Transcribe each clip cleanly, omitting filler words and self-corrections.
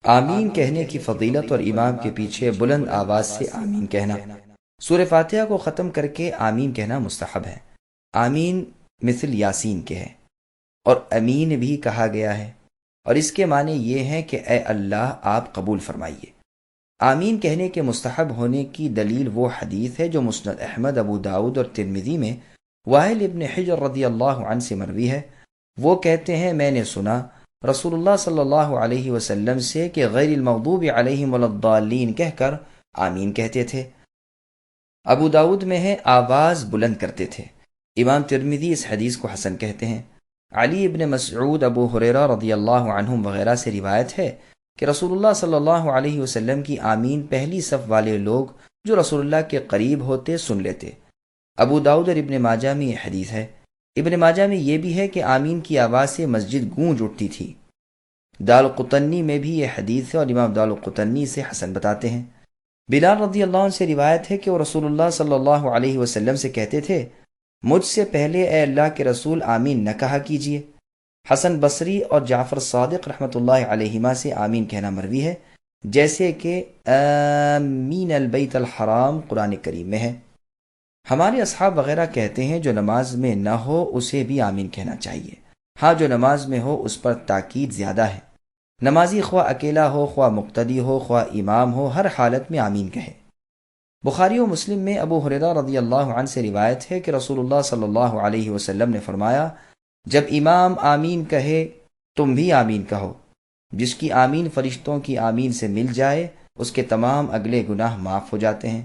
آمین کہنے کی فضیلت اور امام کے پیچھے بلند آواز سے آمین کہنا۔ سورہ فاتحہ کو ختم کر کے آمین کہنا مستحب ہے۔ آمین مثل یاسین کے ہے اور امین بھی کہا گیا ہے، اور اس کے معنی یہ ہے کہ اے اللہ آپ قبول فرمائیے۔ آمین کہنے کے مستحب ہونے کی دلیل وہ حدیث ہے جو مسند احمد، ابو داود اور ترمذی میں وائل ابن حجر رضی اللہ عنہ سے مروی ہے۔ وہ کہتے ہیں میں نے سنا رسول اللہ صلی اللہ علیہ وسلم سے کہ غیر المغضوب علیہم ولا الضالین کہہ کر آمین کہتے تھے۔ ابو داود میں ہے آواز بلند کرتے تھے۔ امام ترمذی اس حدیث کو حسن کہتے ہیں۔ علی ابن مسعود، ابو ہریرہ رضی اللہ عنہم وغیرہ سے روایت ہے کہ رسول اللہ صلی اللہ علیہ وسلم کی آمین پہلی صف والے لوگ جو رسول اللہ کے قریب ہوتے سن لیتے۔ ابو داؤد اور ابن ماجہ میں یہ حدیث ہے۔ ابن ماجہ میں یہ بھی ہے کہ آمین کی آواز سے مسجد گونج اٹھتی تھی۔ دارقطنی میں بھی یہ حدیث ہے اور امام دارقطنی سے حسن بتاتے ہیں۔ بلال رضی اللہ عنہ سے روایت ہے کہ وہ رسول اللہ صلی اللہ علیہ وسلم سے کہتے تھے مجھ سے پہلے اے اللہ کے رسول آمین نہ کہا کیجیے۔ حسن بصری اور جعفر صادق رحمۃ اللہ علیہما سے آمین کہنا مروی ہے، جیسے کہ آمین البیت الحرام قرآن کریم میں ہے۔ ہمارے اصحاب وغیرہ کہتے ہیں جو نماز میں نہ ہو اسے بھی آمین کہنا چاہیے۔ ہاں جو نماز میں ہو اس پر تاکید زیادہ ہے۔ نمازی خواہ اکیلا ہو، خواہ مقتدی ہو، خواہ امام ہو، ہر حالت میں آمین کہے۔ بخاری و مسلم میں ابو ہریرہ رضی اللہ عنہ سے روایت ہے کہ رسول اللہ صلی اللہ علیہ وسلم نے فرمایا جب امام آمین کہے تم بھی آمین کہو۔ جس کی آمین فرشتوں کی آمین سے مل جائے اس کے تمام اگلے گناہ معاف ہو جاتے ہیں۔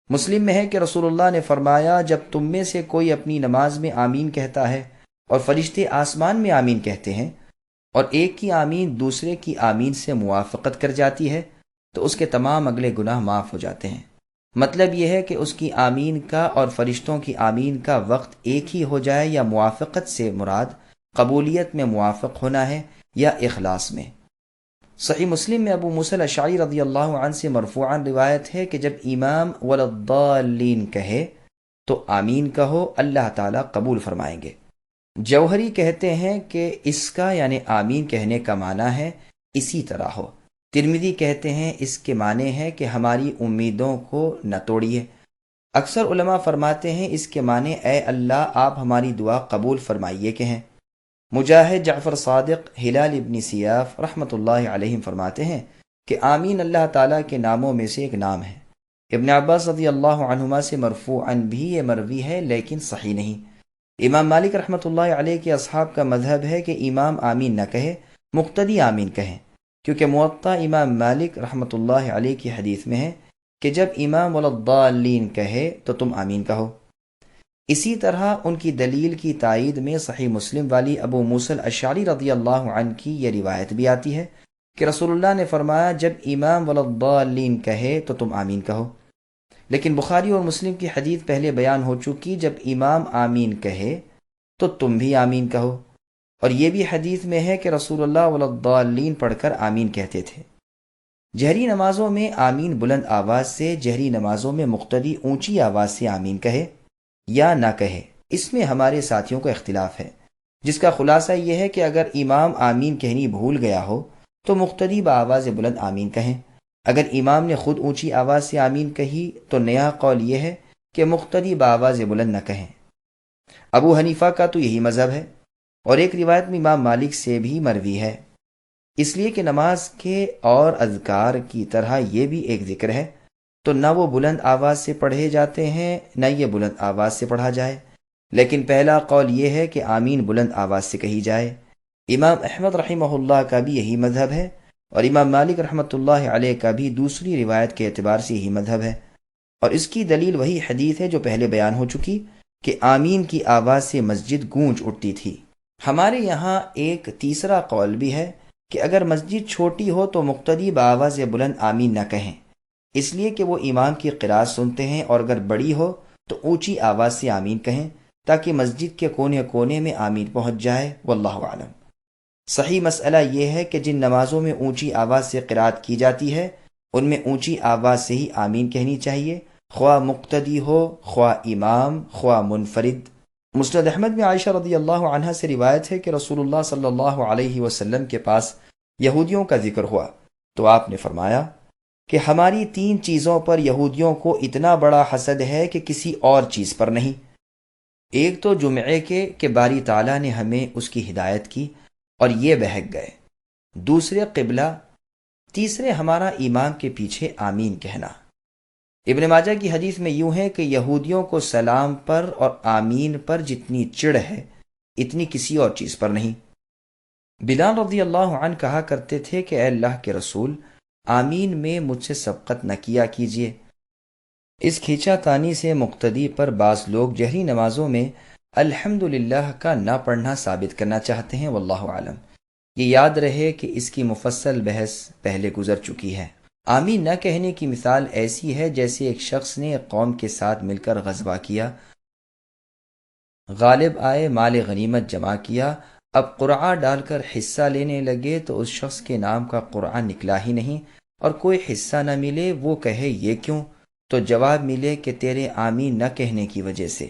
مسلم میں ہے کہ رسول اللہ نے فرمایا جب تم میں سے کوئی اپنی نماز میں آمین کہتا ہے اور فرشتے آسمان میں آمین کہتے ہیں اور ایک کی آمین دوسرے کی آمین سے موافقت کر جاتی ہے تو اس کے تمام اگلے گناہ معاف ہو جاتے ہیں۔ مطلب یہ ہے کہ اس کی آمین کا اور فرشتوں کی آمین کا وقت ایک ہی ہو جائے، یا موافقت سے مراد قبولیت میں موافق ہونا ہے یا اخلاص میں۔ صحیح مسلم میں ابو موسیٰ الاشعری رضی اللہ عنہ سے مرفوعاً روایت ہے کہ جب امام ولا الضالین کہے تو آمین کہو، اللہ تعالیٰ قبول فرمائیں گے۔ جوہری کہتے ہیں کہ اس کا یعنی آمین کہنے کا معنی ہے اسی طرح ہو۔ ترمذی کہتے ہیں اس کے معنی ہے کہ ہماری امیدوں کو نہ توڑیے۔ اکثر علماء فرماتے ہیں اس کے معنی اے اللہ آپ ہماری دعا قبول فرمائیے کے ہیں۔ مجاہد، جعفر صادق، ہلال ابن سیاف رحمۃ اللہ علیہم فرماتے ہیں کہ آمین اللہ تعالیٰ کے ناموں میں سے ایک نام ہے۔ ابن عباس رضی اللہ عنہما سے مرفوعاً بھی یہ مروی ہے لیکن صحیح نہیں۔ امام مالک رحمۃ اللہ علیہ کے اصحاب کا مذہب ہے کہ امام آمین نہ کہے، مقتدی آمین کہیں، کیونکہ موطا امام مالک رحمۃ اللہ علیہ کی حدیث میں ہے کہ جب امام ولا الضالین کہے تو تم آمین کہو۔ اسی طرح ان کی دلیل کی تائید میں صحیح مسلم والی ابو موسیٰ الاشعری رضی اللہ عنہ کی یہ روایت بھی آتی ہے کہ رسول اللہ نے فرمایا جب امام ولا الضالین کہے تو تم آمین کہو۔ لیکن بخاری اور مسلم کی حدیث پہلے بیان ہو چکی جب امام آمین کہے تو تم بھی آمین کہو، اور یہ بھی حدیث میں ہے کہ رسول اللہ ولا الضالین پڑھ کر آمین کہتے تھے۔ جہری نمازوں میں آمین بلند آواز سے، جہری نمازوں میں مقتدی اونچی آواز سے آمین کہے یا نہ کہے، اس میں ہمارے ساتھیوں کا اختلاف ہے، جس کا خلاصہ یہ ہے کہ اگر امام آمین کہنی بھول گیا ہو تو مقتدی بآواز بلند آمین کہیں۔ اگر امام نے خود اونچی آواز سے آمین کہی تو نیا قول یہ ہے کہ مقتدی بآواز بلند نہ کہیں۔ ابو حنیفہ کا تو یہی مذہب ہے، اور ایک روایت میں امام مالک سے بھی مروی ہے، اس لیے کہ نماز کے اور اذکار کی طرح یہ بھی ایک ذکر ہے تو نہ وہ بلند آواز سے پڑھے جاتے ہیں نہ یہ بلند آواز سے پڑھا جائے، لیکن پہلا قول یہ ہے کہ آمین بلند آواز سے کہی جائے۔ امام احمد رحمہ اللہ کا بھی یہی مذہب ہے، اور امام مالک رحمۃ اللہ علیہ کا بھی دوسری روایت کے اعتبار سے یہی مذہب ہے، اور اس کی دلیل وہی حدیث ہے جو پہلے بیان ہو چکی کہ آمین کی آواز سے مسجد گونج اٹھتی تھی۔ ہمارے یہاں ایک تیسرا قول بھی ہے کہ اگر مسجد چھوٹی ہو تو مقتدی بآواز بلند آمین نہ کہیں، اس لیے کہ وہ امام کی قرأت سنتے ہیں، اور اگر بڑی ہو تو اونچی آواز سے آمین کہیں تاکہ مسجد کے کونے کونے میں آمین پہنچ جائے۔ واللہ اعلم۔ صحیح مسئلہ یہ ہے کہ جن نمازوں میں اونچی آواز سے قرأت کی جاتی ہے ان میں اونچی آواز سے ہی آمین کہنی چاہیے، خواہ مقتدی ہو، خواہ امام، خواہ منفرد۔ مسند احمد میں عائشہ رضی اللہ عنہا سے روایت ہے کہ رسول اللہ صلی اللہ علیہ وسلم کے پاس یہودیوں کا ذکر ہوا تو آپ نے فرمایا کہ ہماری 3 چیزوں پر یہودیوں کو اتنا بڑا حسد ہے کہ کسی اور چیز پر نہیں۔ ایک تو جمعے کے کہ باری تعالیٰ نے ہمیں اس کی ہدایت کی اور یہ بہک گئے، دوسرے قبلہ، تیسرے ہمارا ایمان کے پیچھے آمین کہنا۔ ابن ماجہ کی حدیث میں یوں ہے کہ یہودیوں کو سلام پر اور آمین پر جتنی چڑ ہے اتنی کسی اور چیز پر نہیں۔ بلال رضی اللہ عنہ کہا کرتے تھے کہ اے اللہ کے رسول، آمین میں مجھ سے سبقت نہ کیا کیجیے۔ اس کھینچا تانی سے مقتدی پر بعض لوگ جہری نمازوں میں الحمدللہ کا نہ پڑھنا ثابت کرنا چاہتے ہیں، واللہ عالم۔ یہ یاد رہے کہ اس کی مفصل بحث پہلے گزر چکی ہے۔ آمین نہ کہنے کی مثال ایسی ہے جیسے ایک شخص نے ایک قوم کے ساتھ مل کر غزوہ کیا، غالب آئے، مال غنیمت جمع کیا، اب قرعہ ڈال کر حصہ لینے لگے تو اس شخص کے نام کا قرعہ نکلا ہی نہیں اور کوئی حصہ نہ ملے، وہ کہے یہ کیوں؟ تو جواب ملے کہ تیرے آمین نہ کہنے کی وجہ سے۔